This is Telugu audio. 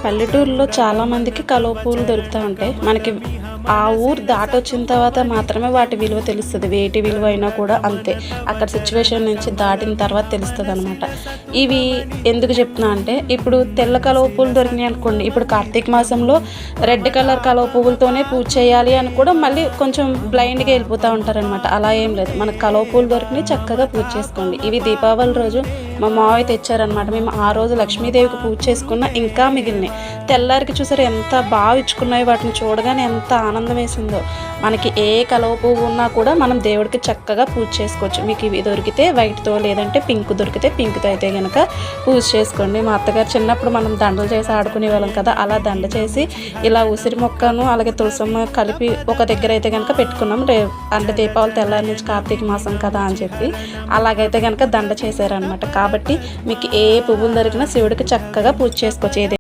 పల్లెటూరులో చాలామందికి కలువ పూలు దొరుకుతూ ఉంటాయి. మనకి ఆ ఊరు దాటొచ్చిన తర్వాత మాత్రమే వాటి విలువ తెలుస్తుంది. వేటి విలువ అయినా కూడా అంతే, అక్కడ సిచ్యువేషన్ నుంచి దాటిన తర్వాత తెలుస్తుంది అనమాట. ఇవి ఎందుకు చెప్తున్నా అంటే, ఇప్పుడు తెల్ల కలువ పూలు దొరికినాయి అనుకోండి, ఇప్పుడు కార్తీక మాసంలో రెడ్ కలర్ కలువ పువ్వులతోనే పూజ చేయాలి అని కూడా మళ్ళీ కొంచెం బ్లైండ్గా వెళ్ళిపోతూ ఉంటారనమాట. అలా ఏం లేదు, మనకు కలువ పూలు దొరికినాయి, చక్కగా పూజ చేసుకోండి. ఇవి దీపావళి రోజు మా మావయ్య తెచ్చారనమాట. మేము ఆ రోజు లక్ష్మీదేవికి పూజ చేసుకున్న ఇంకా మిగిలినాయి. తెల్లారికి చూసారు ఎంత బాగా ఇచ్చుకున్నాయి, వాటిని చూడగానే ఎంత ఆనందం వేసిందో. మనకి ఏ కలువ పువ్వు ఉన్నా కూడా మనం దేవుడికి చక్కగా పూజ చేసుకోవచ్చు. మీకు ఇవి దొరికితే వైట్తో, లేదంటే పింక్ దొరికితే పింక్తో అయితే కనుక పూజ చేసుకోండి. మా అత్తగారు చిన్నప్పుడు మనం దండలు చేసి ఆడుకునే వాళ్ళం కదా, అలా దండ చేసి ఇలా ఉసిరి మొక్కను అలాగే తులసమ్మ కలిపి ఒక దగ్గర అయితే కనుక పెట్టుకున్నాం. అంటే దీపావళి తెల్లారి నుంచి కార్తీక మాసం కదా అని చెప్పి అలాగైతే కనుక దండ చేశారనమాట. కాబట్టి మీకు ఏ పువ్వులు దొరికినా శివుడికి చక్కగా పూజ చేసుకోవచ్చు.